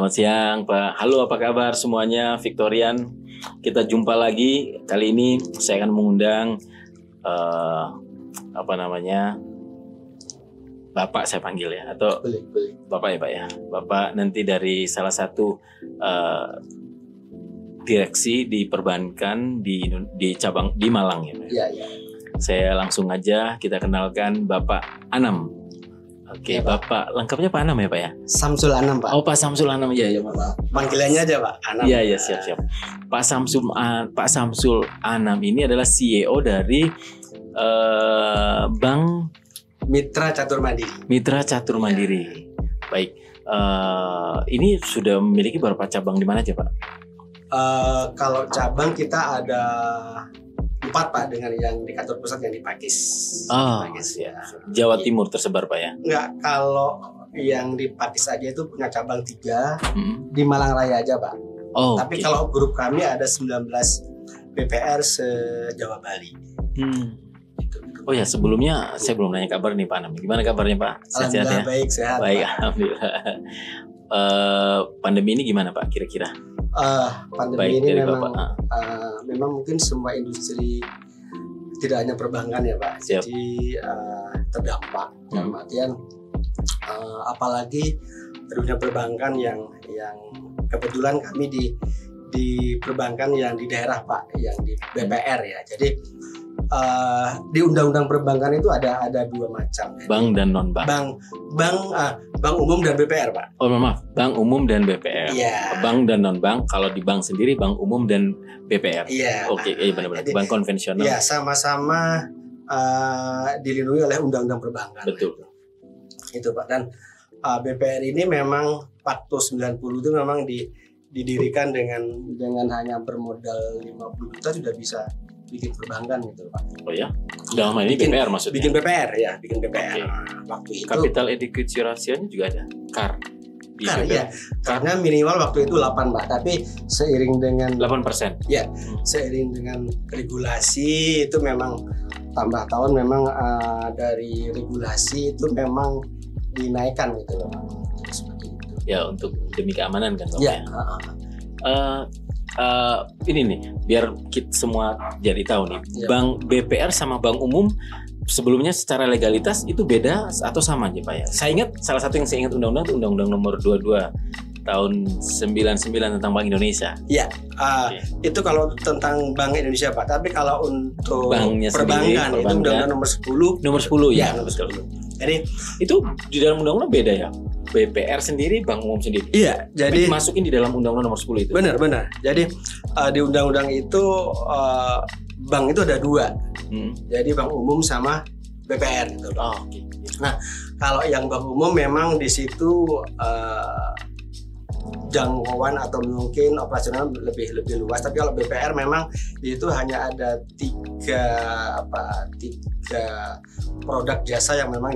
Selamat siang Pak. Halo, apa kabar semuanya? Victorian. Kita jumpa lagi. Kali ini saya akan mengundang Bapak saya panggil ya, atau boleh. Bapak ya Pak ya. Bapak nanti dari salah satu direksi di perbankan di cabang di Malang ya Pak. Iya. Saya langsung aja kita kenalkan Bapak Anam. Oke, Ya, Bapak lengkapnya Pak Anam ya Pak ya? Samsul Anam, Pak. Oh, Pak Samsul Anam, iya Pak. Panggilannya aja Pak Anam. Iya siap. Pak Samsul Anam ini adalah CEO dari Bank Mitra Catur Mandiri. Baik, ini sudah memiliki beberapa cabang di mana aja Pak? Kalau cabang kita ada 4 Pak, dengan yang di kantor pusat yang di Pakis. Oh, Di Pakis, ya. Jawa Timur tersebar Pak ya? Enggak, kalau yang di Pakis aja itu punya cabang 3 di Malang Raya aja Pak. Oh, Tapi oke. kalau grup kami ada 19 BPR se-Jawa Bali. Gitu. Oh ya, sebelumnya saya belum nanya kabar nih Pak Anam. Gimana kabarnya Pak? Sehat-sehat ya? Alhamdulillah baik, sehat. Baik, Pak. alhamdulillah. Pandemi ini gimana Pak kira-kira? Pandemi Baik ini dari memang Bapak. memang mungkin semua industri, tidak hanya perbankan ya Pak. Siap. Jadi terdampak dalam artian apalagi dunia perbankan yang kebetulan kami di perbankan yang di daerah Pak, yang di BPR ya. Jadi di undang-undang perbankan itu ada 2 macam. Bank dan non bank. Bank umum dan BPR Pak. Oh maaf, bank umum dan BPR. Iya. Bank dan non bank. Kalau di bank sendiri bank umum dan BPR. Iya. Oke, benar-benar. Jadi, Bank konvensional. ya sama-sama dilindungi oleh undang-undang perbankan. Betul. Itu Pak. Dan BPR ini memang Pakto 90 itu memang didirikan dengan hanya bermodal 50 juta sudah bisa bikin perbankan gitu Pak. Oh ya, dalam hal ini Bikin- BPR maksudnya. Bikin BPR ya, bikin BPR. Oke. Waktu itu Capital adequacy ratio-nya juga ada. CAR. Di kan BPR. ya, karena minimal waktu itu 8 Pak, tapi seiring dengan 8%. seiring dengan regulasi itu memang tambah tahun memang dari regulasi itu memang dinaikkan gitu loh Pak. Seperti itu. Ya, untuk demi keamanan kan Pak. Ya, Ini nih, biar kita semua jadi tahu nih. Ya. Bank BPR sama bank umum sebelumnya secara legalitas itu beda atau sama aja Pak ya? Saya ingat salah satu yang saya ingat undang-undang itu Undang-Undang Nomor 22 tahun 99 tentang Bank Indonesia. itu kalau tentang Bank Indonesia Pak. Tapi kalau untuk Banknya sendiri, perbankan itu perbankan. Undang-Undang Nomor 10. Nomor 10 ya, Nomor betul. 10. Jadi Itu di dalam undang-undang beda ya? BPR sendiri, bank umum sendiri. iya, Jadi jadi masukin di dalam undang-undang nomor 10 itu. benar. Jadi di undang-undang itu bank itu ada 2. Jadi bank umum sama BPR gitu. Oh, oke. Kalau yang bank umum memang di situ jangkauan atau mungkin operasional lebih luas. Tapi kalau BPR memang itu hanya ada 3 produk jasa yang memang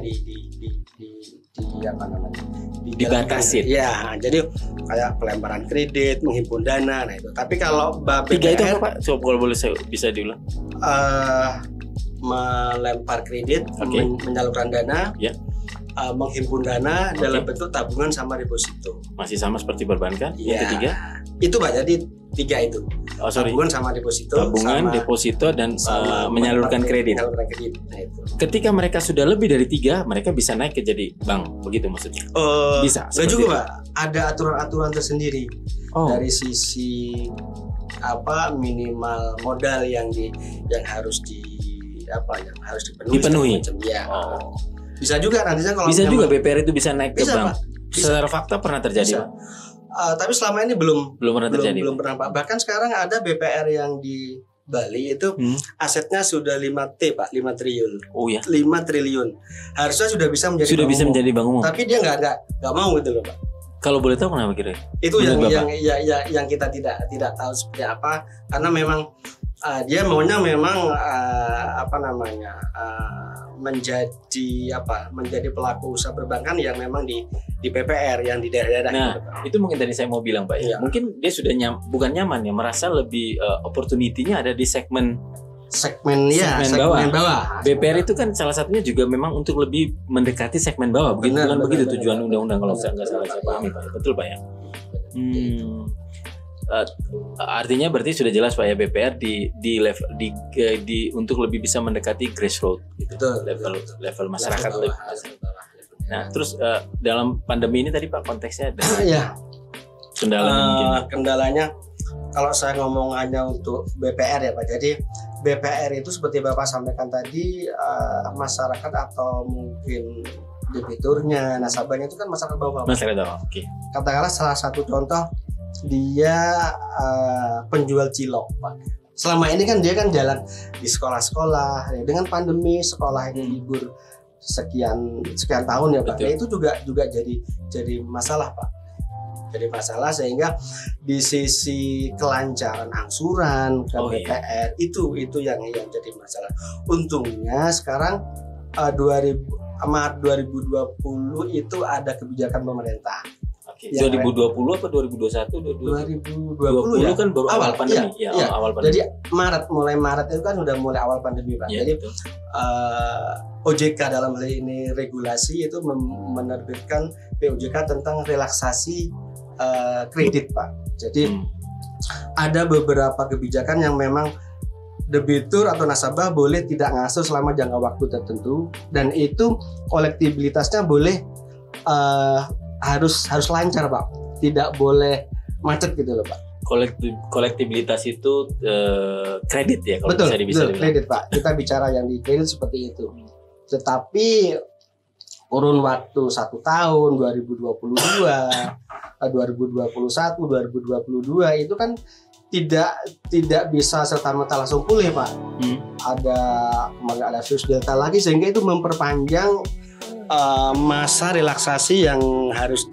Dibatasin. Ya, jadi kayak pelemparan kredit, menghimpun dana, nah itu. Tapi kalau BPR 3 itu apa Pak? Coba kalau boleh saya bisa diulang. melempar kredit, Oke. menyalurkan dana, Ya. menghimpun dana Oke. dalam bentuk tabungan sama deposito. Masih sama seperti perbankan? Ya. Yang ketiga? Itu Pak, jadi 3 itu. Oh, sorry. Tabungan sama deposito. Tabungan, sama- deposito, dan sama menyalurkan melempar kredit. Menyalurkan kredit. Nah itu. Ketika mereka sudah lebih dari 3, mereka bisa naik ke jadi bank, begitu maksudnya? Bisa, Nggak seperti juga itu. Pak, ada aturan-aturan tersendiri Oh, dari sisi minimal modal yang harus dipenuhi. Dipenuhi. segala macam. Ya. Oh. Bisa juga nantinya kalau Bisa memang- juga BPR itu bisa naik ke Bisa, bank. Pak. Bisa. Secara fakta pernah terjadi, Bisa. Pak? Tapi selama ini belum Belum pernah terjadi. belum pernah Pak. Bahkan sekarang ada BPR yang di Bali itu asetnya sudah 5T Pak, 5 triliun. Oh ya, 5 triliun. Harusnya sudah bisa menjadi sudah bank bisa umum. menjadi bank umum. Tapi dia nggak mau gitu loh Pak. Kalau boleh tahu kenapa kira? Itu Menurut yang Bapak? yang kita tidak tahu seperti apa, karena memang dia maunya memang menjadi pelaku usaha perbankan yang memang di PPR yang di daerah-daerah Nah, gitu, Pak. itu mungkin tadi saya mau bilang Pak ya. Iya. Mungkin dia sudah bukan nyaman ya, merasa lebih opportunity-nya ada di segmen segmen bawah. BPR itu kan salah satunya juga memang untuk lebih mendekati segmen bawah. Begitu Benar, begitu benar, tujuan benar. undang-undang kalau Benar, saya nggak salah benar, saya pahami Pak. Betul Pak ya. Artinya berarti sudah jelas Pak ya, BPR di level di untuk lebih bisa mendekati grassroots gitu. Level masyarakat Level lebih. bawah. Nah, terus dalam pandemi ini tadi Pak konteksnya ada Ya, kendala mungkin. kendalanya kalau saya ngomong hanya untuk BPR ya Pak. Jadi BPR itu seperti Bapak sampaikan tadi, masyarakat atau mungkin debiturnya, nasabahnya itu kan masyarakat bawah. Masyarakat bawah. Oke. Katakanlah salah satu contoh, dia penjual cilok Pak. Selama ini kan dia kan jalan di sekolah-sekolah ya. Dengan pandemi sekolah ini libur sekian tahun ya Pak. Ya, itu juga jadi masalah Pak. Jadi masalah sehingga di sisi kelancaran angsuran ke BPR itu yang jadi masalah. Untungnya sekarang Maret 2020 itu ada kebijakan pemerintah. 2020 apa 2021? 2020 ya? Kan baru awal pandemi. Iya. Awal pandemi. Jadi mulai Maret itu kan udah mulai awal pandemi Pak. Ya, jadi OJK dalam hal ini regulasi itu menerbitkan POJK tentang relaksasi kredit Pak. Jadi ada beberapa kebijakan yang memang debitur atau nasabah boleh tidak ngasuh selama jangka waktu tertentu, dan itu kolektibilitasnya boleh harus lancar Pak, tidak boleh macet gitu loh Pak. Kolektibilitas itu kredit ya kalau betul, bisa dibilang. Kredit Pak, kita bicara yang di kredit seperti itu. Tetapi kurun waktu 1 tahun 2022, 2021, 2022 itu kan tidak bisa serta-merta langsung pulih Pak. Ada virus Delta lagi sehingga itu memperpanjang masa relaksasi yang harus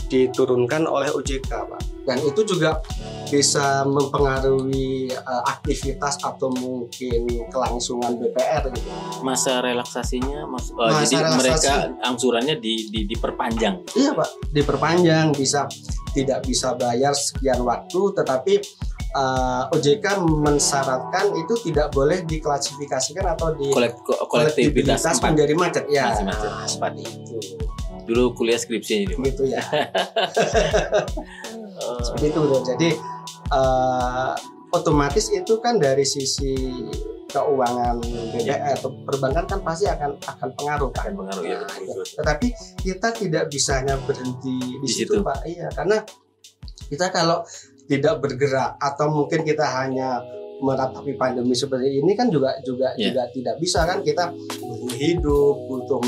diturunkan oleh OJK Pak. Dan itu juga bisa mempengaruhi aktivitas atau mungkin kelangsungan BPR gitu. Masa relaksasinya jadi mereka angsurannya diperpanjang. Iya Pak, diperpanjang, tidak bisa bayar sekian waktu, tetapi OJK mensyaratkan itu tidak boleh diklasifikasikan atau kolektivitas menjadi macet ya. Seperti itu. Dulu kuliah skripsinya gitu ya. Seperti itu betul. Jadi otomatis itu kan dari sisi keuangan BPR atau perbankan kan pasti akan pengaruh kan. Ya, tetapi kita tidak bisa hanya berhenti di situ Pak. Iya, karena kita kalau tidak bergerak atau mungkin kita hanya meratapi pandemi seperti ini kan juga tidak bisa kan. Kita butuh hidup, butuh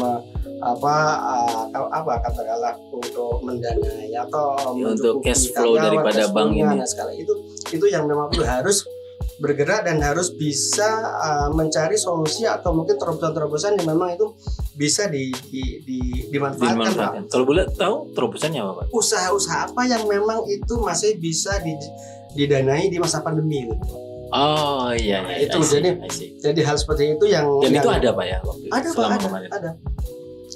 katakanlah untuk mendanai atau untuk cash flow daripada bank ini. Nah, sekali itu yang memang harus bergerak dan harus bisa mencari solusi atau mungkin terobosan-terobosan yang memang itu bisa dimanfaatkan. Kalau boleh tahu terobosannya apa Pak? Usaha-usaha apa yang memang itu masih bisa didanai di masa pandemi gitu. Oh iya, itu jadi hal seperti itu yang itu ada Pak ya waktu ada Pak,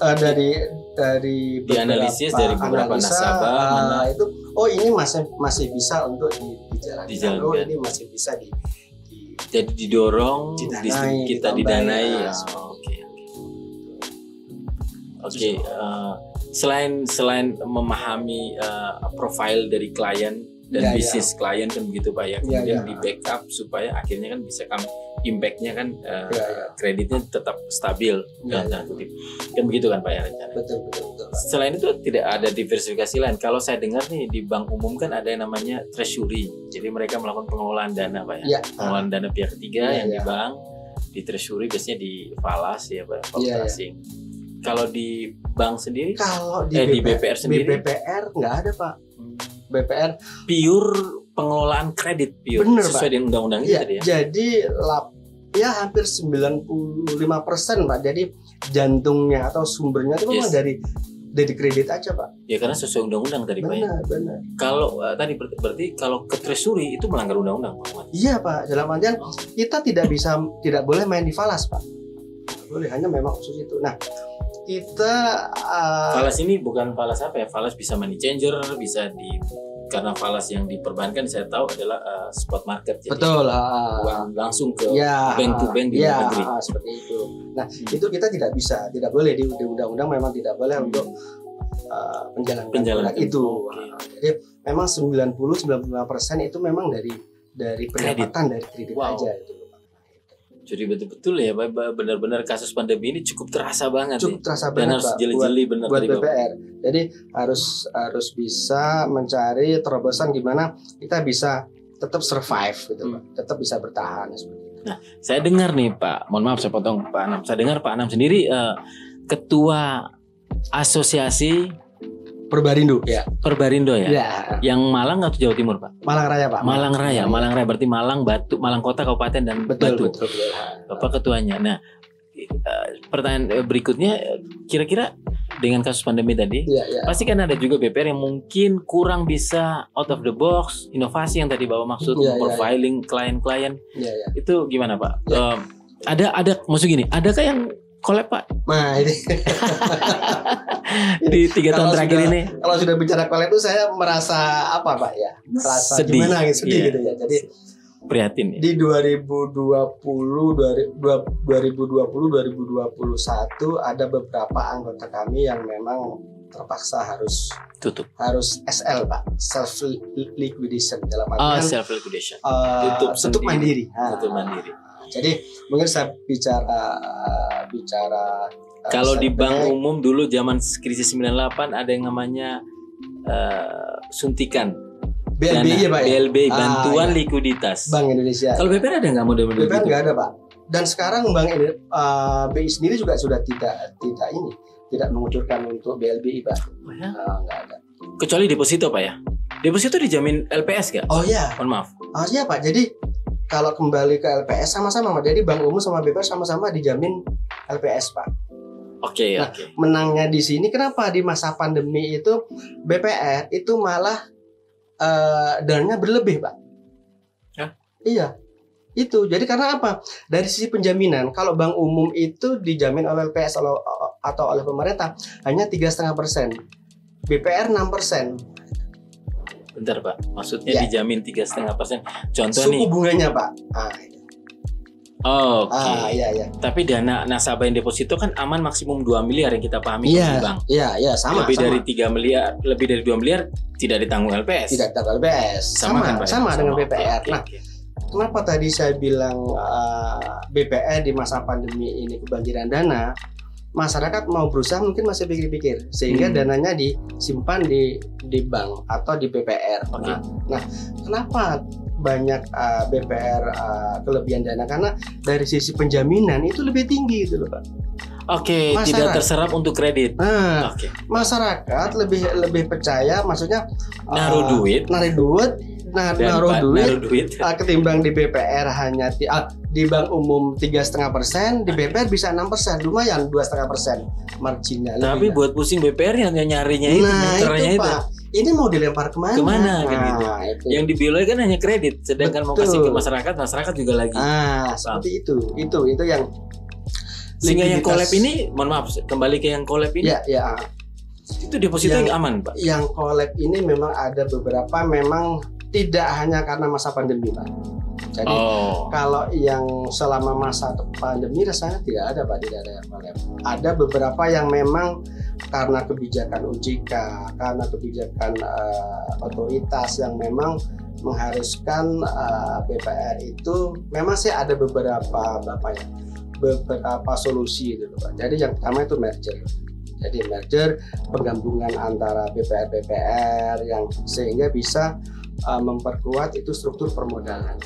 ada dari dianalisis dari beberapa nasabah itu ini masih bisa untuk dijalankan. Ini masih bisa jadi didorong kita didanai ya. Oke. Selain memahami profil dari klien dan bisnis klien kan begitu Pak ya, kemudian di backup supaya akhirnya kan bisa impact-nya kan kreditnya tetap stabil kan begitu kan Pak ya rencananya. Betul. Selain itu tidak ada diversifikasi lain. Kalau saya dengar nih di bank umum kan ada yang namanya treasury, jadi mereka melakukan pengelolaan dana Pak ya, pengelolaan dana pihak ketiga yang di bank, di treasury biasanya di falas ya Pak, asing. Kalau di bank sendiri, kalau di BPR sendiri, BPR nggak ada Pak. BPR pure pengelolaan kredit bener, sesuai dengan undang-undang itu ya. Jadi hampir 95% Pak. Jadi jantungnya atau sumbernya itu memang dari kredit aja Pak. Ya karena sesuai undang-undang tadi Pak. Benar. Kalau tadi berarti kalau ke treasury itu melanggar undang-undang Pak. Iya Pak. Dalam artian kita tidak boleh main di falas Pak. Boleh, hanya memang khusus itu. Nah, kita falas ini bukan falas apa ya? Falas bisa money changer, bisa karena falas yang diperbankan saya tahu adalah spot market. Jadi betul. Uang langsung ke bank to bank di luar negeri. Seperti itu. Nah, itu kita tidak boleh di undang-undang memang tidak boleh untuk penjalanan itu. Jadi memang 90-95% itu memang dari pendapatan dari kredit aja gitu. Jadi betul-betul ya Pak, benar-benar kasus pandemi ini cukup terasa banget. Cukup terasa dan banget harus jeli-jeli benar buat BPR. Jadi harus bisa mencari terobosan gimana kita bisa tetap survive gitu Pak. Tetap bisa bertahan seperti itu. Nah, saya dengar nih Pak, mohon maaf saya potong Pak Anam. Saya dengar Pak Anam sendiri ketua asosiasi Perbarindo ya. Perbarindo ya. Ya. Yang Malang atau Jawa Timur Pak? Malang Raya Pak. Malang Raya berarti Malang, Batu, Malang Kota, Kabupaten dan Batu. Betul. Bapak ketuanya. Nah, pertanyaan berikutnya, kira-kira dengan kasus pandemi tadi, pasti kan ada juga BPR yang mungkin kurang bisa out of the box, inovasi yang tadi Bapak maksud, profiling klien-klien. Itu gimana Pak? Ada maksud gini, adakah yang collab Pak? Nah ini di 3 tahun terakhir ini. Kalau sudah bicara collab itu saya merasa apa Pak ya? Merasa sedih. Gimana gitu, sedih gitu ya. Jadi prihatin ya. Di 2021 ada beberapa anggota kami yang memang terpaksa harus tutup. Harus SL Pak, self liquidation dalam artian self liquidation. Tutup mandiri. Tutup mandiri. Jadi mungkin saya bicara kalau di bank umum dulu zaman krisis 98 ada yang namanya suntikan BLBI ya Pak. BLBI bantuan likuiditas. Bank Indonesia. Kalau BPR ada nggak model-model BPR gitu? nggak ada Pak. Dan sekarang BI sendiri juga sudah tidak mengucurkan untuk BLBI Pak. Oh ya? Nggak ada. Kecuali deposito Pak ya. Deposito dijamin LPS nggak? Oh ya. Mohon maaf. Iya Pak. Jadi kalau kembali ke LPS sama-sama, jadi Bank Umum sama BPR sama-sama dijamin LPS Pak. Oke. Menangnya di sini kenapa di masa pandemi itu BPR itu malah dananya berlebih Pak? Hah? Iya. Itu jadi karena apa? Dari sisi penjaminan, kalau Bank Umum itu dijamin oleh LPS atau oleh pemerintah hanya 3,5%, BPR 6%. Bentar Pak, maksudnya dijamin 3,5%. Contoh suku nih. Suku bunganya Pak. Oke. Iya. Tapi dana nasabah yang deposito kan aman maksimum 2 miliar yang kita pahami di bank. Iya, sama. Lebih dari 3 miliar, lebih dari 2 miliar tidak ditanggung LPS. Tidak ditanggung LPS. Sama dengan BPR. Nah, kenapa tadi saya bilang BPR di masa pandemi ini kebanjiran dana? Masyarakat mau berusaha mungkin masih pikir-pikir sehingga dananya disimpan di bank atau di BPR. Nah, kenapa banyak BPR kelebihan dana? Karena dari sisi penjaminan itu lebih tinggi gitu loh Pak. Tidak terserap untuk kredit. Masyarakat lebih percaya, maksudnya naruh duit ketimbang di BPR hanya di Bank Umum 3,5%, di BPR bisa 6%, lumayan 2,5% marginnya. Tapi buat pusing BPR yang nyarinya itu, itu Pak. Ini mau dilempar kemana? Kan gitu. Yang dibiayai kan hanya kredit, sedangkan mau kasih ke masyarakat juga lagi. Seperti itu. Itu yang sehingga yang collab ini, mohon maaf, kembali ke yang collab ini. Ya. Itu deposito yang aman Pak. Yang collab ini memang ada beberapa, memang tidak hanya karena masa pandemi Pak. Jadi kalau yang selama masa pandemi rasanya tidak ada Pak, tidak ada yang collab. Ada beberapa yang memang karena kebijakan OJK, karena kebijakan otoritas yang memang mengharuskan BPR itu memang sih ada beberapa solusi gitu Pak. Jadi yang pertama itu merger. Jadi merger, penggabungan antara BPR yang sehingga bisa memperkuat itu struktur permodalan.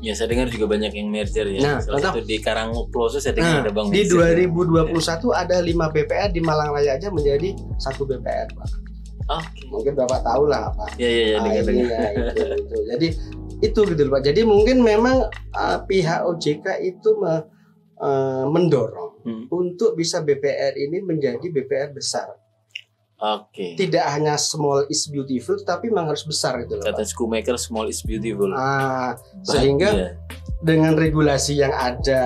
Ya, saya dengar juga banyak yang merger ya. Nah, salah satu di Karangploso saya dengar ada Bank di merger. 2021 ada 5 BPR di Malang Raya aja menjadi 1 BPR Pak. Mungkin Bapak tahu lah Pak. Iya, dengar. Itu. Jadi itu gitu Pak. Jadi mungkin memang pihak OJK itu mendorong untuk bisa BPR ini menjadi BPR besar. Tidak hanya small is beautiful, tapi memang harus besar gitu loh. Kata Schoolmaker, small is beautiful. Sehingga dengan regulasi yang ada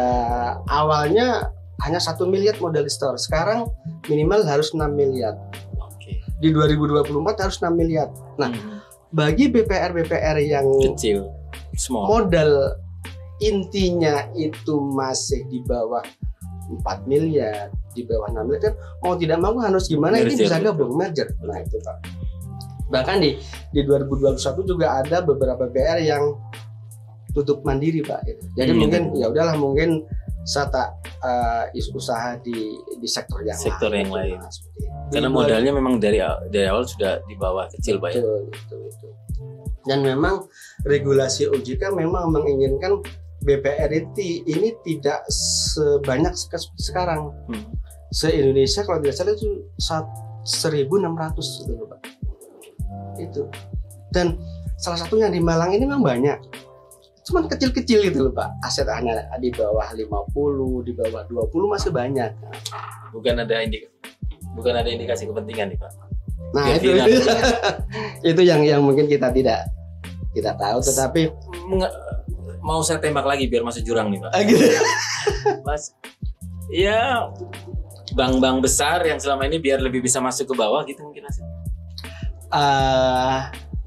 awalnya hanya 1 miliar modal store, sekarang minimal harus 6 miliar. Di 2024 harus 6 miliar. Nah, bagi BPR yang kecil, small, modal intinya itu masih di bawah 4 miliar, di bawah 6 miliar, kan mau tidak mau harus gimana merger. Ini bisa gabung merger. Nah itu Pak. Bahkan di 2021 juga ada beberapa BPR yang tutup mandiri Pak. Jadi mungkin ya udahlah, mungkin saya tak usaha di sektor yang lain. Karena modalnya memang dari awal sudah di bawah kecil Pak ya. Betul. Dan memang regulasi OJK memang menginginkan BPR ini tidak sebanyak sekarang. Se-Indonesia kalau tidak salah itu 1.600 gitu Pak. Itu. Dan salah satunya di Malang ini memang banyak. Cuman kecil-kecil gitu loh Pak. Aset hanya di bawah 50, di bawah 20 masih banyak. Bukan ada indikasi kepentingan nih Pak. Nah, itu yang mungkin kita tidak tahu, tetapi mau saya tembak lagi biar masuk jurang nih Pak. Mas, ya bank-bank besar yang selama ini biar lebih bisa masuk ke bawah gitu mungkin hasil.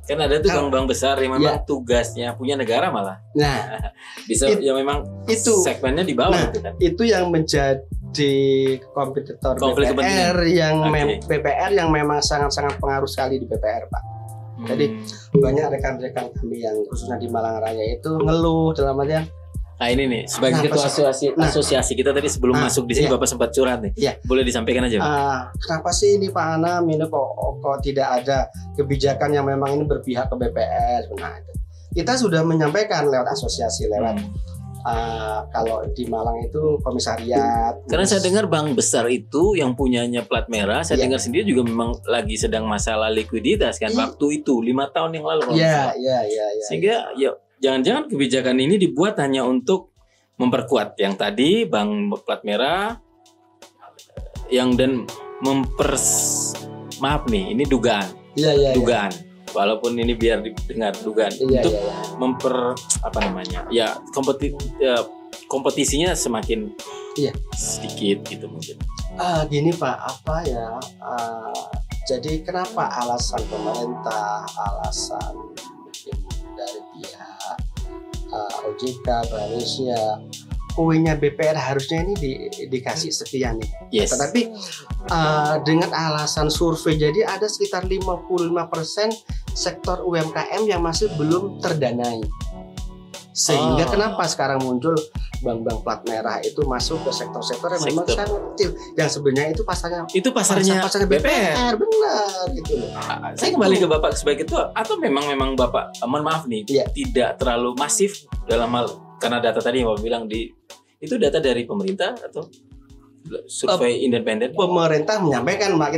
Kan ada tuh bank-bank besar yang memang tugasnya punya negara malah. Nah, bisa ya memang itu segmennya di bawah gitu kan. Itu yang menjadi kompetitor BPR BPR yang memang sangat-sangat pengaruh sekali di BPR Pak. Jadi banyak rekan-rekan kami yang khususnya di Malang Raya itu ngeluh dalam artian. Nah ini nih sebagai ketua asosiasi kita tadi sebelum masuk di sini Bapak sempat curhat nih. Boleh disampaikan aja Pak. Kenapa sih ini Pak Anam ini kok tidak ada kebijakan yang memang ini berpihak ke BPR? Nah, kita sudah menyampaikan lewat asosiasi lewat kalau di Malang itu komisariat. Karena saya dengar bank besar itu yang punyanya plat merah, saya dengar sendiri juga memang lagi sedang masalah likuiditas kan waktu itu 5 tahun yang lalu. Sehingga jangan-jangan kebijakan ini dibuat hanya untuk memperkuat yang tadi bank plat merah yang dan maaf nih ini dugaan. Dugaan. Walaupun ini biar didengar dugaan untuk kompetisinya semakin sedikit gitu mungkin. Gini Pak, jadi kenapa alasan pemerintah, alasan dari pihak OJK, Indonesia, poinnya BPR harusnya ini dikasih sekian nih. Tetapi dengan alasan survei jadi ada sekitar 55% sektor UMKM yang masih belum terdanai. Sehingga kenapa sekarang muncul bank-bank plat merah itu masuk ke sektor-sektor yang memang sangat kecil, yang sebenarnya itu pasarnya BPR benar gitu. Saya kembali ke Bapak sebagai ketua, atau memang Bapak mohon maaf nih tidak terlalu masif dalam hal karena data tadi yang Bapak bilang itu data dari pemerintah atau survei independen? Pemerintah menyampaikan Mbak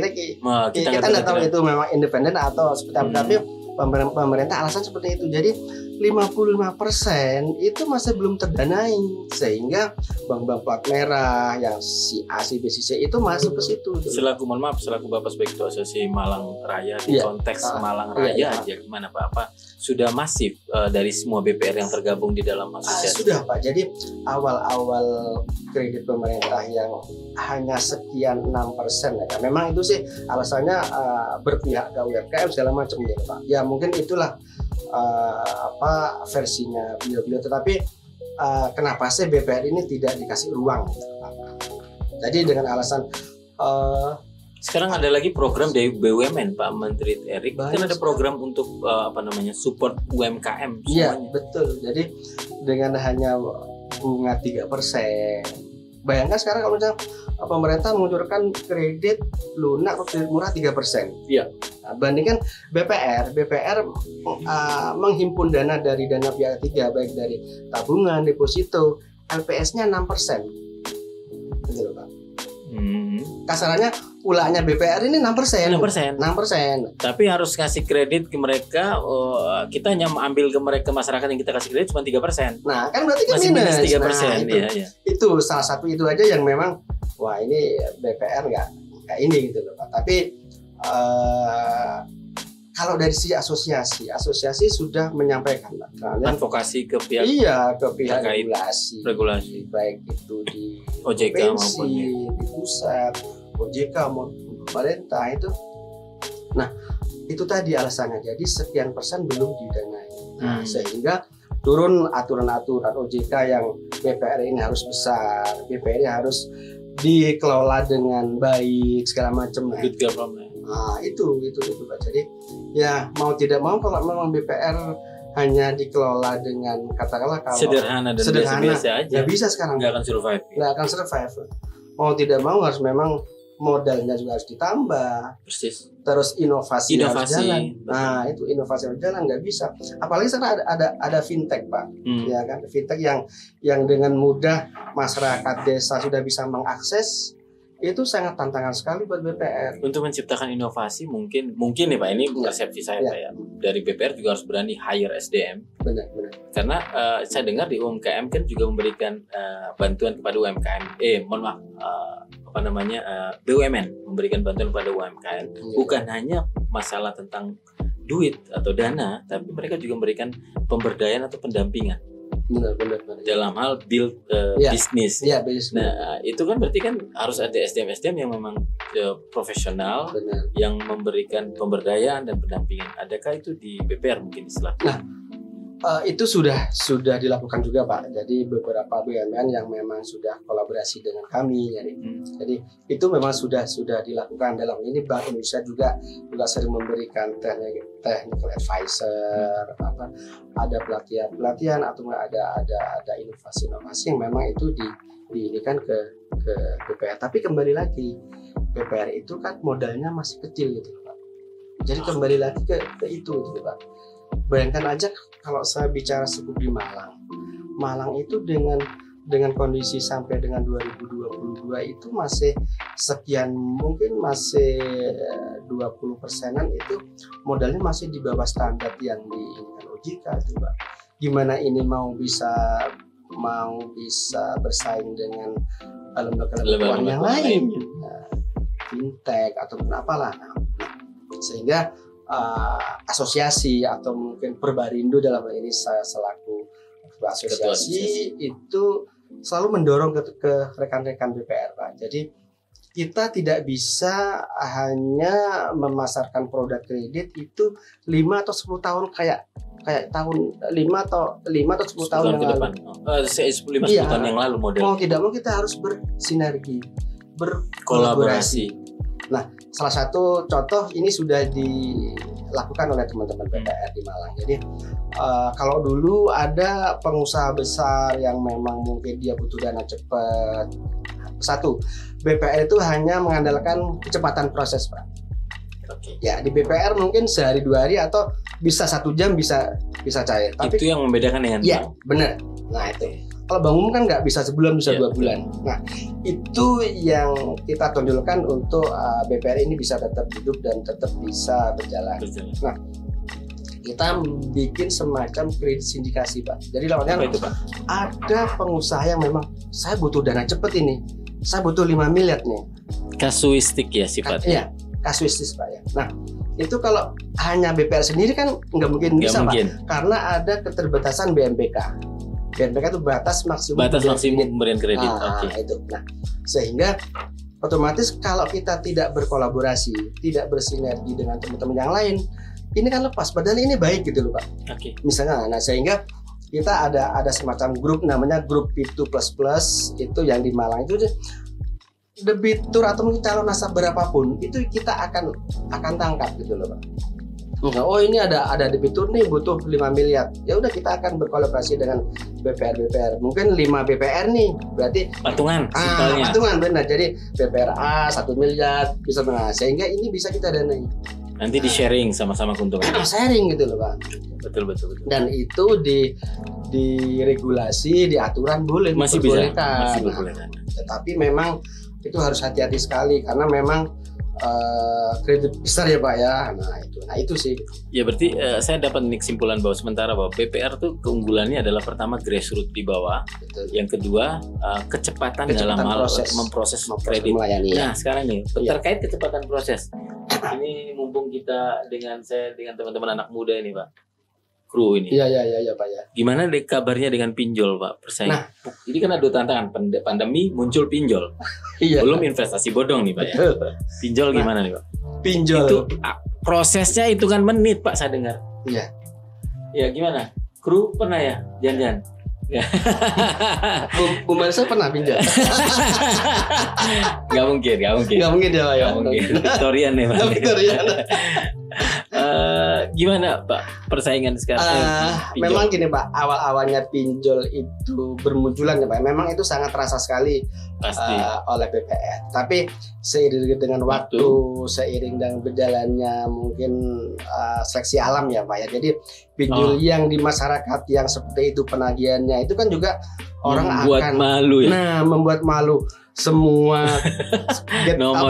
kita nggak tahu itu memang independen atau seperti apa, tapi pemerintah alasan seperti itu. Jadi 55% itu masih belum terdanai, sehingga bank-bank plat merah yang si A, si B, si C itu masuk ke situ. Selaku Bapak sebagai ketua asosiasi Malang Raya di konteks Malang Raya aja gimana Pak? Apa sudah masif dari semua BPR yang tergabung di dalam asosiasi? Sudah Pak. Jadi awal-awal kredit pemerintah yang hanya sekian 6% ya. Memang itu sih alasannya berpihak ke UMKM segala macam gitu Pak. Ya mungkin itulah versinya beliau-beliau, tetapi kenapa sih BPR ini tidak dikasih ruang gitu, Pak? Jadi dengan alasan sekarang ada lagi program dari BUMN Pak Menteri Erik, kan ada program untuk support UMKM semuanya. Iya betul. Jadi dengan hanya bunga 3%, bayangkan sekarang kalau misalnya pemerintah mengucurkan kredit lunak atau kredit murah 3%. Iya. Nah, bandingkan BPR menghimpun dana dari dana pihak ketiga, baik dari tabungan, deposito, LPS-nya 6%. Gitu loh, Pak. Kasarannya ulahnya BPR ini 6%. 6%. Tapi harus kasih kredit ke mereka, kita hanya ambil ke mereka masyarakat yang kita kasih kredit cuma 3%. Nah, kan berarti kan minus 3%. Nah, itu salah satu itu aja yang memang wah ini BPR nggak ini gitu loh Pak. Tapi kalau dari sisi asosiasi sudah menyampaikan advokasi ke pihak regulasi baik itu di OJK maupun di pusat, OJK maupun pemerintah itu. Nah itu tadi alasannya, jadi sekian persen belum didanai. Nah, sehingga turun aturan-aturan OJK yang BPR ini harus besar, BPR ini harus dikelola dengan baik segala macam. Nah, itu Pak. Jadi ya mau tidak mau kalau memang BPR hanya dikelola dengan katakanlah kalau sederhana dan biasa aja, nggak bisa sekarang, nggak akan survive. Mau tidak mau harus memang modalnya juga harus ditambah. Persis. Terus inovasi harus jalan. Nah, itu inovasi harus jalan, nggak bisa. Apalagi sekarang ada fintech, Pak. Ya kan, fintech yang dengan mudah masyarakat desa sudah bisa mengakses. Itu sangat tantangan sekali buat BPR. Untuk menciptakan inovasi mungkin ya Pak, ini persepsi saya Pak ya. Dari BPR juga harus berani hire SDM. Benar. Karena saya dengar di UMKM kan juga memberikan bantuan kepada UMKM. BUMN memberikan bantuan kepada UMKM. Bukan hanya masalah tentang duit atau dana, tapi mereka juga memberikan pemberdayaan atau pendampingan. Benar. Dalam hal build bisnis. Nah, itu kan berarti kan harus ada SDM yang memang profesional, yang memberikan pemberdayaan dan pendampingan. Adakah itu di BPR mungkin istilah? Nah, itu sudah dilakukan juga Pak. Jadi beberapa BUMN yang memang sudah kolaborasi dengan kami. Jadi itu memang sudah dilakukan. Dalam ini Bank Indonesia juga sering memberikan technical advisor, ada pelatihan atau ada inovasi yang memang itu diinikan ke BPR. Tapi kembali lagi BPR itu kan modalnya masih kecil gitu Pak. Jadi kembali lagi ke itu gitu Pak. Bayangkan aja kalau saya bicara Sekup di Malang itu dengan kondisi sampai dengan 2022 itu masih sekian, mungkin masih 20%-an itu modalnya masih di bawah standar yang diinginkan OJK itu Pak. Gimana ini mau bisa bersaing dengan lembaga yang lain, fintech atau apalah. Sehingga asosiasi atau mungkin Perbarindo dalam hal ini saya selaku asosiasi itu selalu mendorong ke rekan-rekan BPR Pak. Jadi kita tidak bisa hanya memasarkan produk kredit itu 5 atau 10 tahun kayak tahun 5 atau 10 tahun yang ke depan. 5-10 tahun yang lalu model. Mau tidak mau kita harus bersinergi, berkolaborasi. Nah, salah satu contoh ini sudah dilakukan oleh teman-teman BPR di Malang. Jadi kalau dulu ada pengusaha besar yang memang mungkin dia butuh dana cepat, satu, BPR itu hanya mengandalkan kecepatan proses Pak. Ya, di BPR mungkin sehari 2 hari atau bisa 1 jam bisa cair. Tapi itu yang membedakan dengan bank. Ya, benar. Nah itu. Kalau bank umum kan nggak bisa sebulan, bisa 2 bulan. Nah itu yang kita tonjolkan untuk BPR ini bisa tetap hidup dan tetap bisa berjalan. Nah kita bikin semacam kredit sindikasi Pak. Jadi lawannya ada pengusaha yang memang saya butuh dana cepet ini, saya butuh 5 miliar nih. Kasuistik ya sifatnya. Iya, kasuistis Pak ya. Nah itu kalau hanya BPR sendiri kan nggak mungkin bisa Pak, karena ada keterbatasan BMPK. BMPK itu batas maksimum pemberian kredit. Itu. Nah, sehingga otomatis kalau kita tidak berkolaborasi, tidak bersinergi dengan teman-teman yang lain, ini kan lepas. Padahal ini baik gitu loh Pak. Misalnya, nah sehingga kita ada semacam grup namanya grup P2++, itu yang di Malang itu debitur atau mungkin calon nasabah berapapun itu kita akan tangkap gitu loh Pak. Oh ini ada debitur nih butuh 5 miliar. Ya udah kita akan berkolaborasi dengan BPR. Mungkin 5 BPR nih. Berarti patungan. Patungan benar. Jadi BPR A 1 miliar bisa sehingga ini bisa kita danai. Nanti di sharing sama-sama keuntungan. Sharing gitu loh Pak. Betul. Dan itu di regulasi, di aturan boleh masih diperbolehkan. Diperbolehkan. Tetapi memang itu harus hati-hati sekali karena memang kredit besar ya Pak ya. Nah itu sih. Ya berarti saya dapat kesimpulan bahwa sementara bahwa BPR tuh keunggulannya adalah pertama grassroots di bawah. Betul. Yang kedua kecepatan dalam hal memproses kredit. Nah sekarang nih terkait kecepatan proses. Ini mumpung kita dengan teman-teman anak muda ini Pak, kru ini. Iya Pak ya. Gimana kabarnya dengan pinjol Pak persaingan? Nah, ini kan ada tantangan pandemi muncul pinjol. Belum investasi bodong nih Pak ya. Pinjol gimana nih Pak? Pinjol itu prosesnya hitungan menit Pak saya dengar. Iya. Ya gimana? Kru pernah ya jalan-jalan? Bu Melisa pernah pinjam? Gak mungkin. Gak mungkin ya Pak ya. Gak mungkin. Victorian nih Pak. Victorian. Gimana Pak persaingan sekarang? Memang gini Pak, awal-awalnya pinjol itu bermunculan ya Pak. Memang itu sangat terasa sekali oleh BPR. Tapi seiring dengan waktu, seiring dengan berjalannya mungkin seleksi alam ya Pak ya. Jadi pinjol yang di masyarakat yang seperti itu penagihannya itu kan juga orang membuat akan malu ya. Nah, membuat malu semua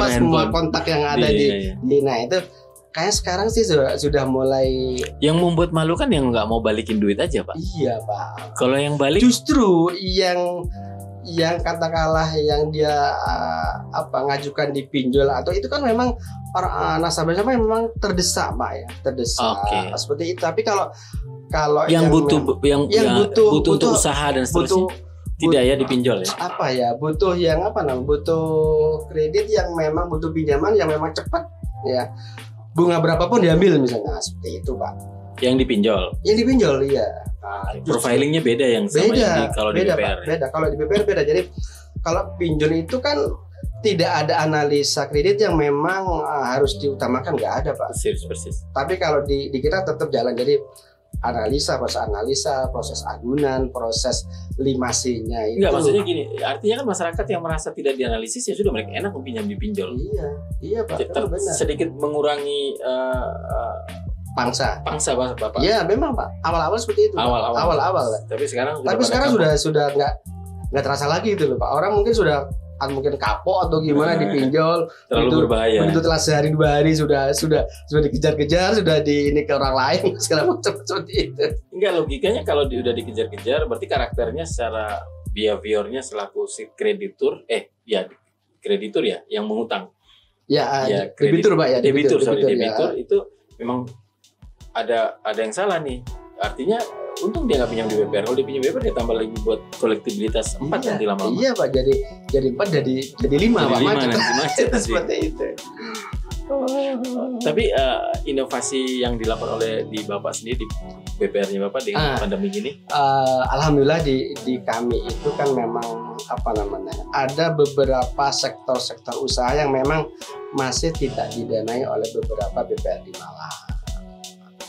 semua kontak yang ada di nah itu kayak sekarang sih sudah mulai. Yang membuat malu kan yang nggak mau balikin duit aja Pak. Iya Pak. Kalau yang balik justru yang katakanlah yang dia ngajukan di pinjol atau itu kan memang nasabahnya memang terdesak Pak ya, terdesak seperti itu. Tapi kalau yang butuh usaha dan seterusnya tidak ya dipinjol ya. Butuh yang butuh kredit yang memang butuh pinjaman yang memang cepat ya. Bunga berapapun diambil misalnya seperti itu Pak. Yang dipinjol iya. Profilingnya beda yang sama kalau di BPR. Pak, beda. Kalau di BPR beda. Jadi kalau pinjol itu kan tidak ada analisa kredit yang memang harus diutamakan, nggak ada Pak. Persis. Tapi kalau di kita tetap jalan. Jadi proses agunan, proses limasinya itu. Enggak, maksudnya gini, artinya kan masyarakat yang merasa tidak dianalisis ya sudah mereka enak meminjam di pinjol. Iya Pak. Sedikit mengurangi pangsa Bapak. Iya, memang Pak. Awal-awal seperti itu. Awal-awal. Tapi sekarang sudah nggak terasa lagi itu loh Pak. Orang mungkin sudah mungkin kapok atau gimana dipinjol terlalu berbahaya. Begitu telah sehari 2 hari sudah dikejar-kejar, sudah ini ke orang lain segala macam seperti itu. Enggak, logikanya kalau udah dikejar-kejar berarti karakternya secara behaviornya selaku si kreditur yang mengutang. Debitur Pak ya. Debitur itu memang ada yang salah nih. Artinya untung dia nggak pinjam di BPR. Kalau dia pinjam BPR dia tambah lagi buat kolektibilitas 4 nanti lama-lama. Iya Pak, jadi 4 jadi 5 Pak. Macet seperti itu. Tapi inovasi yang dilakukan oleh di Bapak sendiri di BPR-nya Bapak dengan pandemi ini? Alhamdulillah di kami itu kan memang ada beberapa sektor-sektor usaha yang memang masih tidak didanai oleh beberapa BPR di Malang.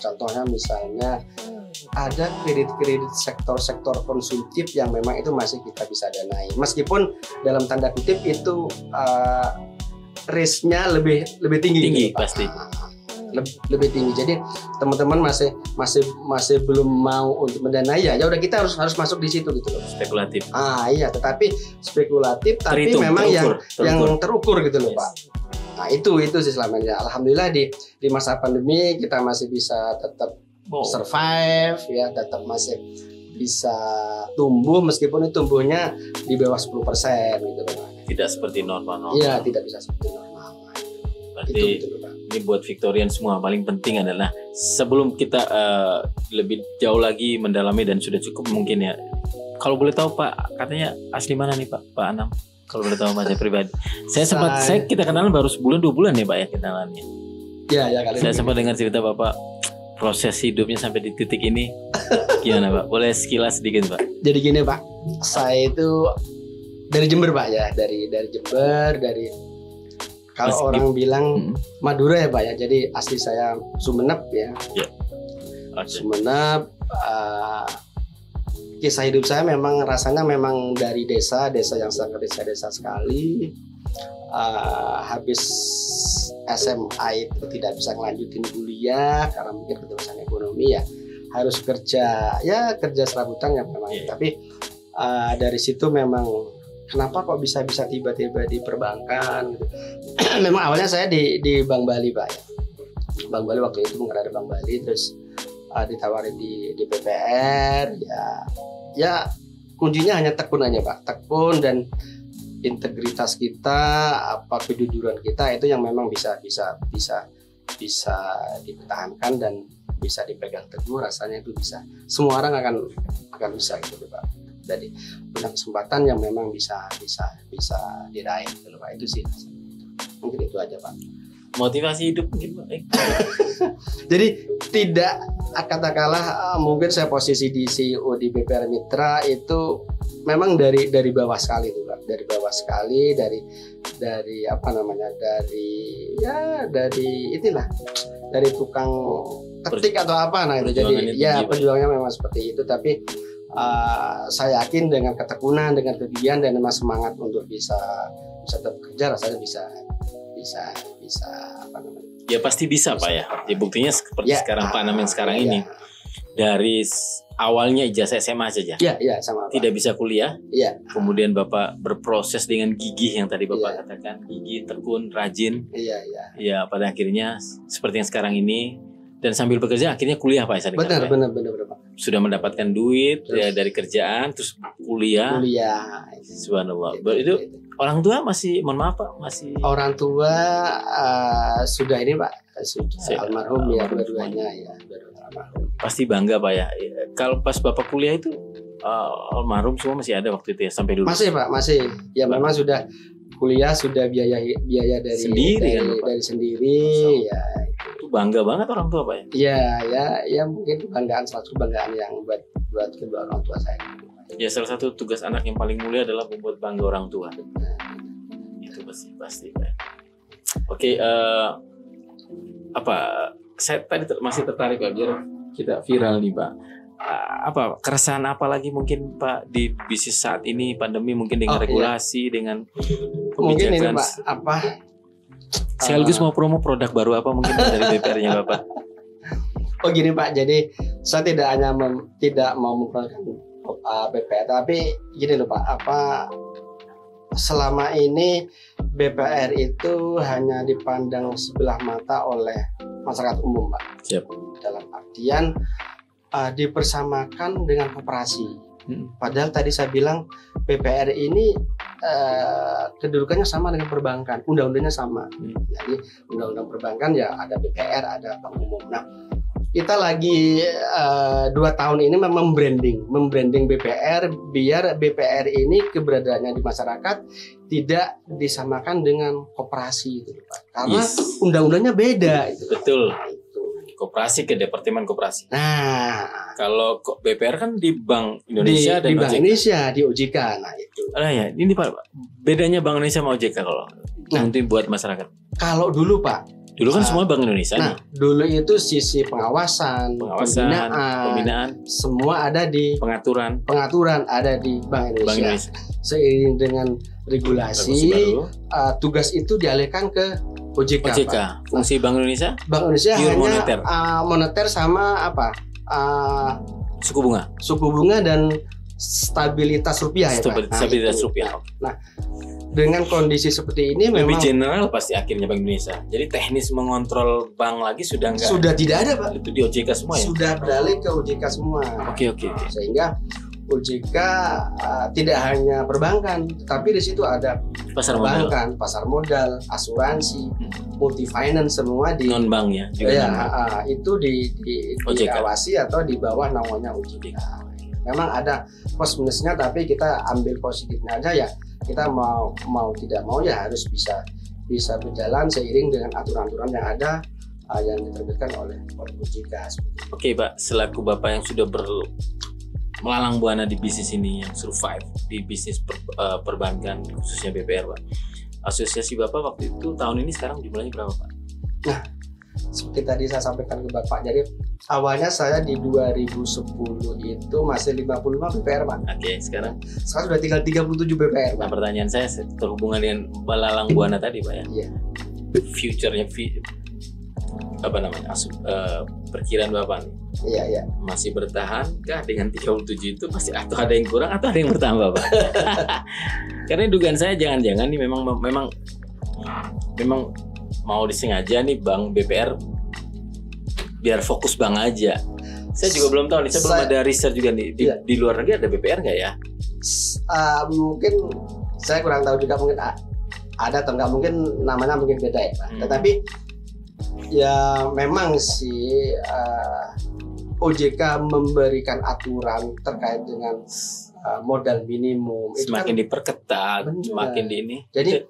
Contohnya misalnya ada kredit-kredit sektor-sektor konsumtif yang memang itu masih kita bisa danai. Meskipun dalam tanda kutip itu risknya lebih tinggi gitu, pasti. Lebih tinggi. Jadi teman-teman masih belum mau untuk mendanai ya udah kita harus masuk di situ gitu loh. Spekulatif. Iya, tetapi spekulatif tapi memang yang terukur gitu loh Pak. Nah itu sih selamanya. Alhamdulillah di masa pandemi kita masih bisa tetap survive ya, tetap masih bisa tumbuh meskipun itu tumbuhnya di bawah 10% gitu Pak. Tidak seperti normal. Iya, tidak bisa seperti normal. Berarti ini buat Victorian semua paling penting adalah sebelum kita lebih jauh lagi mendalami dan sudah cukup mungkin ya. Kalau boleh tahu Pak, katanya asli mana nih Pak Anam? Kalau boleh tahu Mas pribadi. Kita kenalan baru sebulan 2 bulan ya Pak ya kenalannya. Iya kali. Saya sempat dengar cerita Bapak proses hidupnya sampai di titik ini. Gimana Pak? Boleh sekilas sedikit Pak? Jadi gini Pak, saya itu dari Jember Pak ya, dari Jember, kalau orang bilang Madura ya Pak ya. Jadi asli saya Sumeneb ya. Sumeneb. Kisah hidup saya memang rasanya memang dari desa yang sangat desa sekali. Habis SMA itu tidak bisa ngelanjutin kuliah karena mungkin keterbatasan ekonomi ya, harus kerja serabutan ya memang. Tapi dari situ memang kenapa kok bisa tiba-tiba di perbankan gitu. Memang awalnya saya di Bank Bali Pak ya. Bank Bali waktu itu ada Bank Bali, terus ditawarin di BPR ya kuncinya hanya tekun aja Pak, tekun dan integritas kita, kejujuran kita itu yang memang bisa dipertahankan dan bisa dipegang teguh, rasanya itu bisa semua orang akan bisa gitu Pak. Jadi punya kesempatan yang memang bisa diraih gitu Pak. Itu sih mungkin itu aja Pak. Motivasi hidup mungkin Pak. Jadi tidak katakanlah mungkin saya posisi di CEO di BPR Mitra itu memang dari bawah sekali tuh Pak. Dari bawah sekali, dari apa namanya, dari itulah, dari tukang ketik atau apa, nah itu jadi ya perjuangannya memang seperti itu. Tapi saya yakin dengan ketekunan, dengan kegigihan dan memang semangat untuk bisa tetap kerja, rasanya bisa apa namanya. Ya pasti bisa Pak ya. Ya buktinya seperti sekarang Pak Namen sekarang ini. Dari awalnya ijazah SMA saja. Iya, sama Pak. Tidak bisa kuliah. Iya. Kemudian Bapak berproses dengan gigih yang tadi Bapak katakan, gigih, tekun, rajin. Iya. Ya pada akhirnya seperti yang sekarang ini, dan sambil bekerja akhirnya kuliah Pak. Benar Pak. Sudah mendapatkan duit ya dari kerjaan, terus kuliah. Subhanallah. Itu orang tua masih, mohon maaf Pak, masih orang tua sudah ini Pak, sudah almarhum ya, dua-duanya ya, almarhum. Pasti bangga Pak ya. Kalau pas Bapak kuliah itu almarhum semua masih ada waktu itu ya, sampai dulu? Masih Pak, masih. Ya memang sudah kuliah, sudah biaya dari sendiri dari sendiri ya. Itu bangga banget orang tua Pak ya? Ya mungkin salah satu kebanggaan yang buat kedua orang tua saya. Ya salah satu tugas anak yang paling mulia adalah membuat bangga orang tua. Itu pasti Pak. Oke, saya tadi masih tertarik Pak, biar kita viral nih Pak. Keresahan apa lagi mungkin Pak di bisnis saat ini, pandemi mungkin dengan regulasi, dengan kebijakan. Mungkin ini Pak, sekaligus mau promo produk baru apa mungkin dari BPR-nya Bapak? Oh gini Pak, jadi saya tidak hanya tidak mau memproduksi BPR, tapi gini loh Pak, selama ini BPR itu hanya dipandang sebelah mata oleh masyarakat umum Pak. Siap. Dalam artian dipersamakan dengan koperasi. Padahal tadi saya bilang BPR ini kedudukannya sama dengan perbankan, undang-undangnya sama. Jadi undang-undang perbankan ya ada BPR, ada bank umum. Nah, kita lagi 2 tahun ini memang membranding BPR biar BPR ini keberadaannya di masyarakat tidak disamakan dengan koperasi itu Pak. Karena undang-undangnya beda itu. Betul. Nah, itu. Koperasi ke Departemen Koperasi. Nah, kalau BPR kan di Bank Indonesia dan di Bank Indonesia, di OJK. Nah, itu. Ya, ini Pak, bedanya Bank Indonesia sama OJK kalau nanti buat masyarakat. Kalau dulu Pak, dulu kan semua Bank Indonesia nih. Dulu itu sisi pengawasan, pembinaan, semua ada di pengaturan ada di Bank Indonesia. Seiring dengan regulasi, tugas itu dialihkan ke OJK. Fungsi Bank Indonesia? Bank Indonesia hanya moneter sama suku bunga dan stabilitas rupiah ya Pak. Stabilitas rupiah. Nah, dengan kondisi seperti ini lebih memang general pasti akhirnya Bank Indonesia. Jadi teknis mengontrol bank lagi sudah enggak. Sudah tidak ada Pak. Itu di OJK semua ya. Sudah beralih ke OJK semua. Oke. Sehingga OJK tidak hanya perbankan, tapi di situ ada perbankan, pasar modal, asuransi, multi finance, semua di non bank ya. Itu diawasi atau di bawah naungannya OJK. Memang ada plus minusnya, tapi kita ambil positifnya aja ya. Kita mau tidak mau ya harus bisa berjalan seiring dengan aturan-aturan yang ada yang diterbitkan oleh OJK. Oke Pak, selaku Bapak yang sudah melalang buana di bisnis ini, yang survive di bisnis perbankan khususnya BPR Pak. Asosiasi Bapak waktu itu tahun ini sekarang jumlahnya berapa Pak? Nah, seperti tadi saya sampaikan ke Bapak, jadi awalnya saya di 2010 itu masih 55 BPR Pak. Oke, sekarang sudah tinggal 37 BPR Pak. Nah, pertanyaan saya terhubungan dengan melalang buana tadi Pak ya. Iya. Future-nya apa namanya? Perkiraan Bapak nih. Iya. Masih bertahan kah dengan 37 itu, pasti atau ada yang kurang atau ada yang bertambah Pak? Karena dugaan saya jangan-jangan nih memang mau disengaja nih Bank BPR biar fokus bank aja. Saya juga belum tahu nih, saya belum ada riset juga nih di luar negeri ada BPR nggak ya? Mungkin saya kurang tahu juga, mungkin ada atau nggak, mungkin namanya mungkin beda ya Pak. Tetapi ya memang sih OJK memberikan aturan terkait dengan modal minimum semakin itu kan diperketat, semakin di ini. Jadi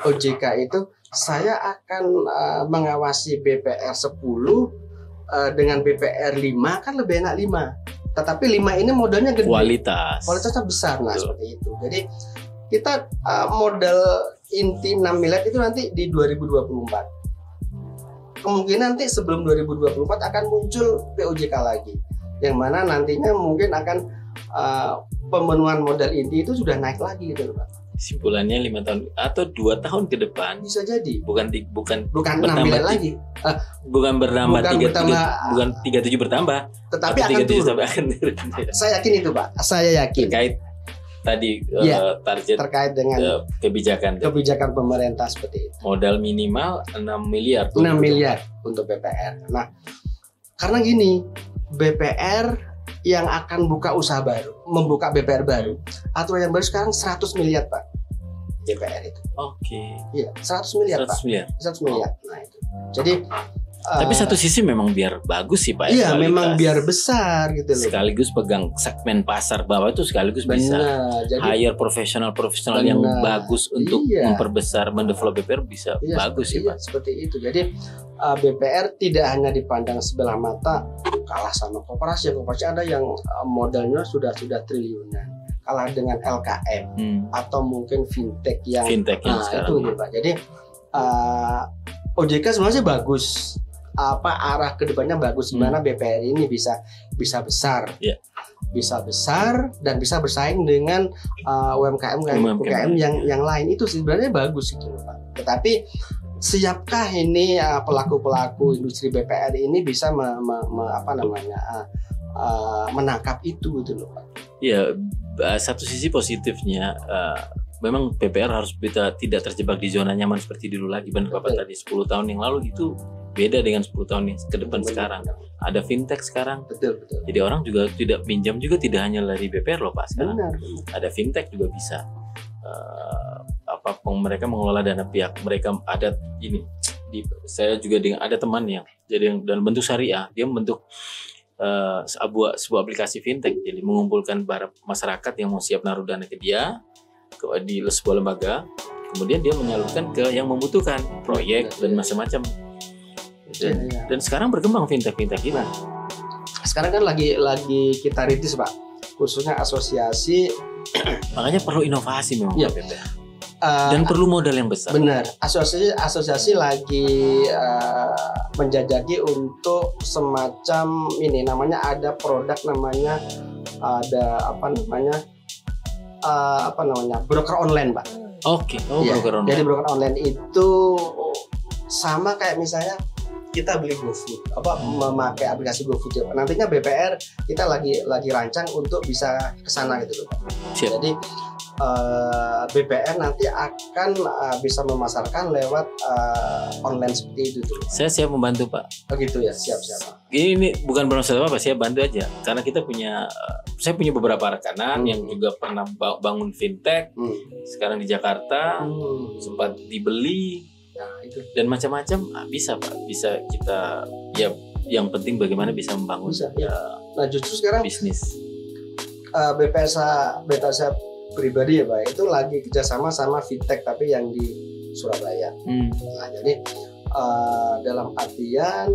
OJK itu saya akan mengawasi BPR 10 dengan BPR 5 kan lebih enak 5. Tetapi 5 ini modalnya gede. Kualitasnya besar. Nah, seperti itu. Jadi kita modal inti 6 miliar itu nanti di 2024. Kemungkinan nanti sebelum 2024 akan muncul POJK lagi. Yang mana nantinya mungkin akan pemenuhan modal inti itu sudah naik lagi gitu Pak. Simpulannya 5 tahun atau 2 tahun ke depan bisa jadi bukan 6 miliar lagi. Bukan bertambah 37 bertambah, tetapi akan turun. Saya yakin itu Pak. Saya yakin. Terkait tadi target terkait dengan kebijakan pemerintah seperti itu. Modal minimal 6 miliar. 6 miliar untuk BPR. Nah, karena gini, BPR yang akan membuka BPR baru, aturan yang baru sekarang 100 miliar Pak. BPR itu. Oke. Iya, 100 miliar Pak. 100 miliar. Nah itu. Jadi tapi satu sisi memang biar bagus sih Pak. Iya, memang biar besar gitu loh. Sekaligus pegang segmen pasar bawah itu sekaligus bisa hire profesional yang bagus untuk memperbesar, mendevelop BPR bisa bagus sih Pak. Seperti itu. Jadi BPR tidak hanya dipandang sebelah mata kalah sama koperasi ada yang modalnya sudah triliunan, kalah dengan LKM atau mungkin fintech yang itu nih Pak. Jadi OJK sebenarnya bagus, arah kedepannya bagus, gimana BPR ini bisa besar, bisa besar dan bisa bersaing dengan UMKM yang lain, itu sebenarnya bagus gitu Pak. Tetapi siapkah ini pelaku industri BPR ini bisa menangkap itu gitu loh Pak? Ya, satu sisi positifnya memang BPR harus tidak terjebak di zona nyaman seperti dulu lagi. Benar Bapak tadi 10 tahun yang lalu itu beda dengan 10 tahun yang ke depan sekarang. Ada fintech sekarang. Betul. Jadi orang juga tidak pinjam juga tidak hanya dari BPR loh Pak sekarang. Benar. Ada fintech juga bisa. Mereka mengelola dana pihak mereka. Ada ini saya juga dengan ada teman yang jadi dalam bentuk syariah, dia membentuk sebuah aplikasi fintech, jadi mengumpulkan para masyarakat yang mau siap naruh dana ke dia di sebuah lembaga, kemudian dia menyalurkan ke yang membutuhkan proyek dan macam-macam. Dan sekarang berkembang fintech kita. Sekarang kan lagi kita rintis Pak, khususnya asosiasi. Makanya perlu inovasi memang BPR. Dan perlu modal yang besar. Benar. Asosiasi lagi menjajaki untuk semacam ini, namanya ada produk namanya broker online Pak. Oke. Broker online. Jadi broker online itu sama kayak misalnya kita beli GoFood, memakai aplikasi GoFood. Nantinya BPR kita lagi rancang untuk bisa ke sana gitu loh Pak. Jadi BPR nanti akan bisa memasarkan lewat online seperti itu tuh. Saya siap membantu Pak. Oh gitu ya, siap. Ini bukan bermaksud apa, saya bantu aja. Karena saya punya beberapa rekanan yang juga pernah bangun fintech. Sekarang di Jakarta sempat dibeli. Itu. Dan macam-macam bisa Pak, bisa kita yang penting bagaimana bisa membangun Nah justru sekarang bisnis BPR saya pribadi ya Pak, itu lagi kerjasama sama fintech tapi yang di Surabaya. Nah jadi dalam artian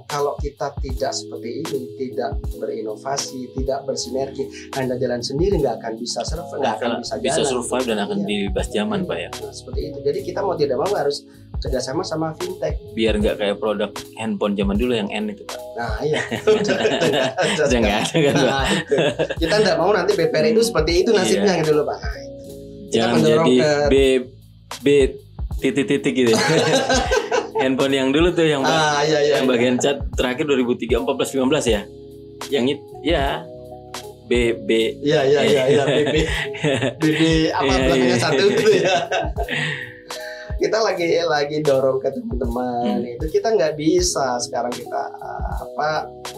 kalau kita tidak seperti ini, tidak berinovasi, tidak bersinergi, hanya jalan sendiri nggak akan bisa survive, survive dan akan dibahas zaman Pak ya. Nah, seperti itu. Jadi kita mau tidak mau harus kerjasama sama fintech. Biar nggak kayak produk handphone zaman dulu yang N itu Pak. Nah iya. Jangan ada kan Pak. Kita nggak mau nanti BPR itu seperti itu nasibnya gitu loh Pak. Nah, jangan jadi B titik gitu. Handphone yang dulu tuh yang yang bagian chat terakhir 2014-15 ya. Yang itu BB. BB belakangnya satu gitu ya. Kita lagi dorong ke teman-teman itu, kita nggak bisa sekarang kita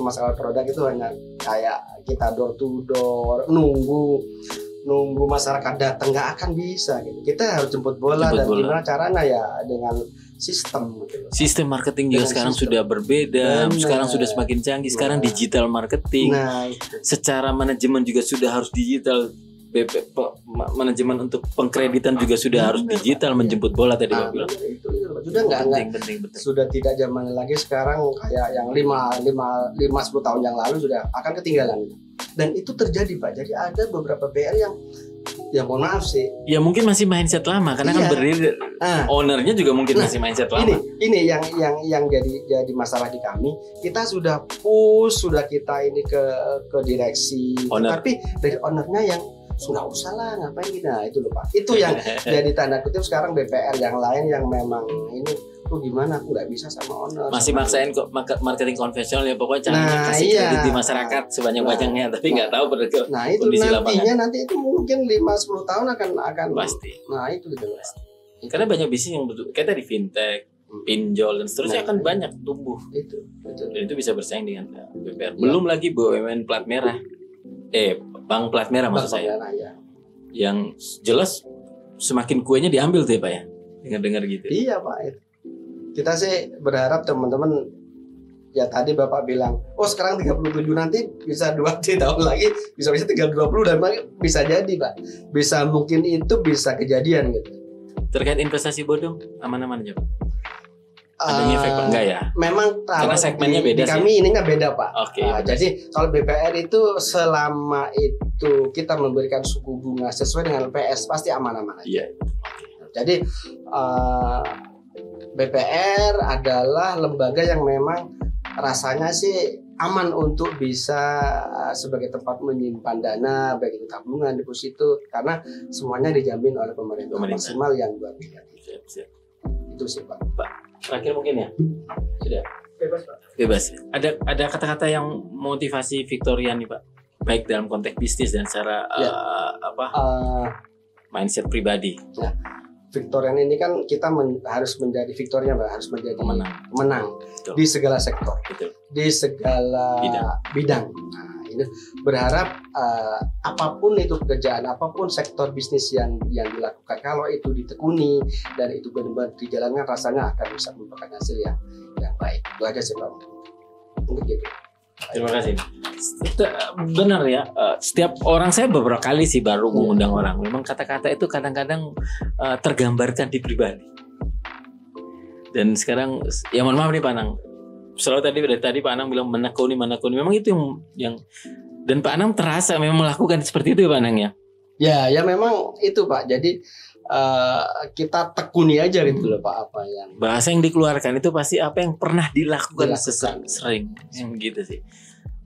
masalah produk itu hanya kayak kita door to door nunggu masyarakat datang, nggak akan bisa gitu. Kita harus jemput bola. Gimana caranya ya dengan sistem gitu. Sistem marketing juga sekarang sudah berbeda. Sekarang sudah semakin canggih. Sekarang digital marketing. Secara manajemen juga sudah harus digital. Manajemen untuk pengkreditan juga sudah harus digital, menjemput bola tadi Pak bilang. Sudah penting. Sudah tidak zaman lagi sekarang kayak yang 5-10 tahun yang lalu sudah akan ketinggalan. Dan itu terjadi Pak. Jadi ada beberapa PR yang ya mohon maaf sih. Ya mungkin masih mindset lama karena kan berdiri ownernya juga mungkin masih mindset lama. Ini yang jadi masalah di kami. Kita sudah push, sudah kita ini ke direksi, tapi dari ownernya yang nggak usah lah ngapain gitu. Nah itu loh Pak. Itu yang jadi tanda kutip sekarang BPR yang lain yang memang ini gimana aku nggak bisa sama owner. Masih maksain kok marketing konvensional ya pokoknya jangan kasih kredit di masyarakat sebanyak-banyaknya tapi nggak tahu kondisi nantinya lapangan. Nanti itu mungkin 5-10 tahun akan pasti. Nah itu gitu pasti. Karena banyak bisnis yang kayak tadi fintech, pinjol dan seterusnya akan banyak tumbuh. Dan itu bisa bersaing dengan BPR. Belum lagi BUMN plat merah. Bank plat merah maksud saya. Yang jelas semakin kuenya diambil tuh ya Pak ya. Dengar-dengar gitu. Iya Pak. Kita sih berharap teman-teman ya tadi Bapak bilang, sekarang 37 nanti bisa 2 tahun lagi bisa tinggal 20 dan bisa jadi Pak. Bisa mungkin itu bisa kejadian gitu. Terkait investasi bodong aman-aman aja Pak. Adanya efek enggak ya? Memang karena segmennya beda di kami ininya beda Pak. Oke. Jadi kalau BPR itu selama itu kita memberikan suku bunga sesuai dengan LPS pasti aman-aman aja. Iya. Jadi BPR adalah lembaga yang memang rasanya sih aman untuk bisa sebagai tempat menyimpan dana baik itu tabungan, deposito karena semuanya dijamin oleh pemerintah. Maksimal yang 2 miliar. Itu sih Pak. Terakhir mungkin ya. Sudah. Bebas. Ada kata-kata yang motivasi Victorian nih Pak. Baik dalam konteks bisnis dan secara mindset pribadi. Ya. Victorian ini kan kita harus menjadi Victorian, harus menjadi pemenang di segala sektor, di segala bidang. Nah, ini berharap apapun itu pekerjaan, apapun sektor bisnis yang dilakukan, kalau itu ditekuni dan itu benar-benar dijalankan, rasanya akan bisa membuahkan hasil yang baik. Itu aja sih Pak. Mungkin gitu. Terima kasih. Benar ya. Setiap orang saya beberapa kali sih baru mengundang orang. Memang kata-kata itu kadang-kadang tergambarkan di pribadi. Dan sekarang ya mohon maaf nih Pak Anang. Selalu dari tadi Pak Anang bilang menekuni. Memang itu yang dan Pak Anang terasa memang melakukan seperti itu ya Pak Anang ya. Ya memang itu Pak. Jadi kita tekuni aja gitu loh Pak apa yang bahasa yang dikeluarkan itu pasti apa yang pernah dilakukan sering yang gitu sih.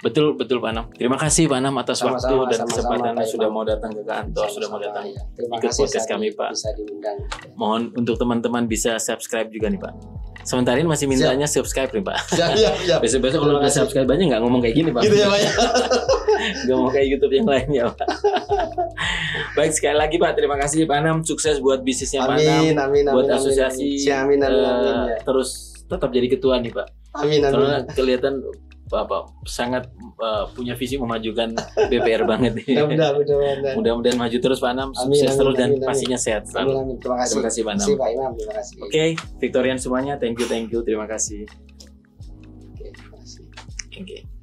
Betul Pak Anam. Terima kasih Pak Anam atas waktu dan kesempatan sudah mau datang ke kantor, sudah mau datang ikut podcast kami Pak. Bisa diundang. Mohon untuk teman-teman bisa subscribe juga nih Pak. Sementara ini masih mintanya subscribe nih Pak. Siap. Besok-besok kalau udah subscribe banyak nggak ngomong kayak gini Pak. Gitu ya Pak ya. Gak mau kayak YouTube yang lainnya Pak. Baik sekali lagi Pak, terima kasih Pak Anam. Sukses buat bisnisnya Pak Anam. Amin. Buat asosiasi. Amin. Terus tetap jadi ketua nih Pak. Amin. Karena kelihatan Bapak sangat punya visi memajukan BPR banget nih. Mudah-mudahan maju terus Pak Anam, sukses terus dan pastinya sehat selalu. Amin. Terima kasih Pak Anam. Terima kasih. Oke, Victorian semuanya, thank you, terima kasih. Terima kasih. Oke.